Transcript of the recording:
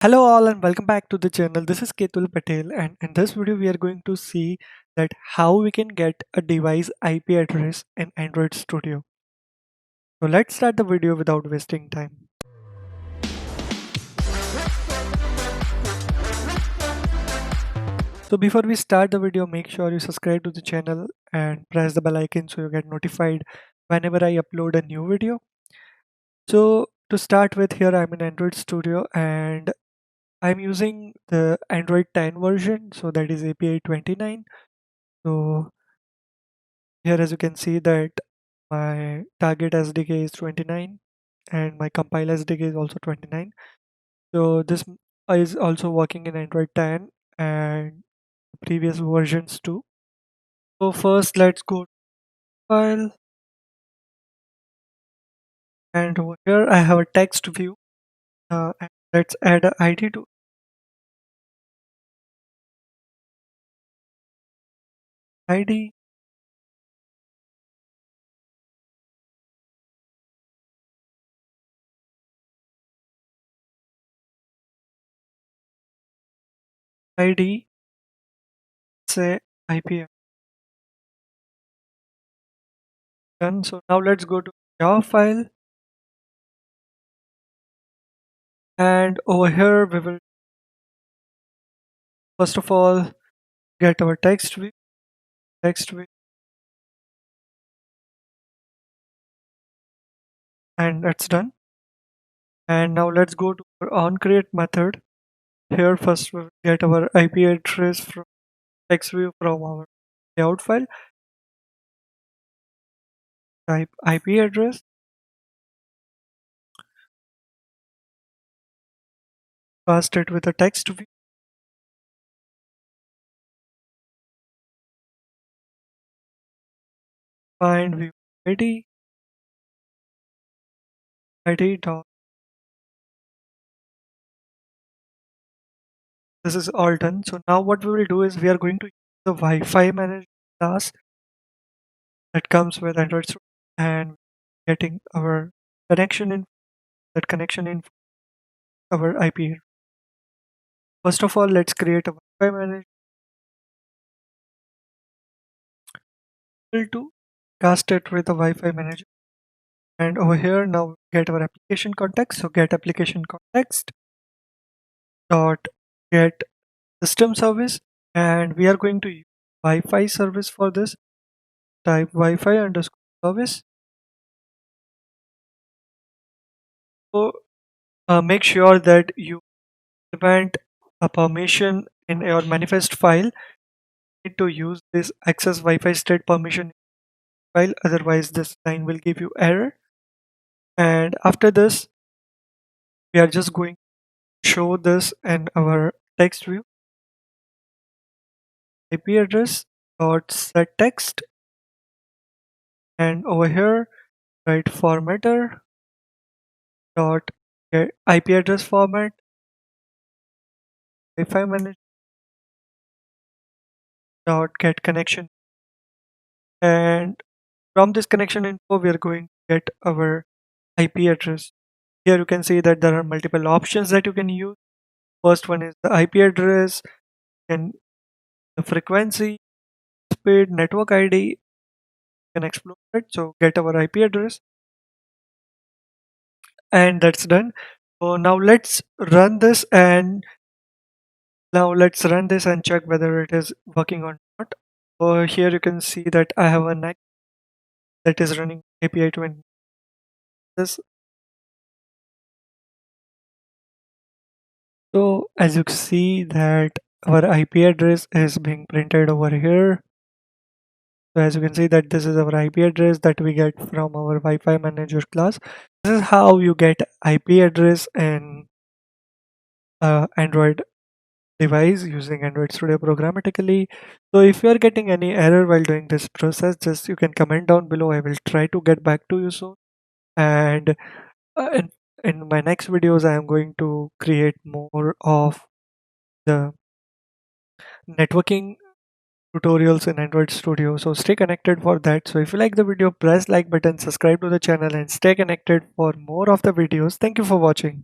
Hello all and welcome back to the channel. This is Ketul Patel and in this video we are going to see that how we can get a device IP address in Android Studio. So let's start the video without wasting time. So before we start the video, make sure you subscribe to the channel and press the bell icon so you get notified whenever I upload a new video. So to start with, here I'm in Android Studio and I'm using the Android 10 version, so that is API 29. So here as you can see that my target SDK is 29 and my compile SDK is also 29. So this is also working in Android 10 and previous versions too. So first let's go to file, and over here I have a text view, and let's add a ID to ID. ID say IP done. So now let's go to Java file, and over here we will first of all get our text view, and that's done. And now let's go to our onCreate method. Here first we'll get our IP address from text view from our layout file. Type IP address, cast it with a text view, find view ID, ID dot. This is all done. So now what we will do is we are going to use the Wi-Fi manager class that comes with Android Studio and getting our connection in that connection in our IP. First of all, let's create a Wi-Fi manager to cast it with the Wi-Fi manager. And over here now get our application context. So get application context dot get system service, and we are going to use Wi-Fi service for this. Type Wi-Fi underscore service. So make sure that you implement a permission in your manifest file. You need to use this access Wi-Fi state permission file, otherwise this line will give you error. And after this, we are just going to show this in our text view. IP address dot set text, and over here write formatter dot get IP address format Wi-Fi manager dot get connection, and from this connection info we are going to get our IP address. Here you can see that there are multiple options that you can use. First one is the IP address and the frequency, speed, network ID. You can explore it. So get our IP address, and that's done. So now let's run this and check whether it is working or not. So here you can see that I have a NAC that is running API 20. This So as you see that our IP address is being printed over here. So as you can see that this is our IP address that we get from our Wi-Fi manager class. This is how you get IP address in Android device using Android Studio programmatically. So if you are getting any error while doing this process, just you can comment down below. I will try to get back to you soon. And uh, in, in my next videos, I am going to create more of the networking tutorials in Android Studio. So stay connected for that. So if you like the video, press like button, subscribe to the channel and stay connected for more of the videos. Thank you for watching.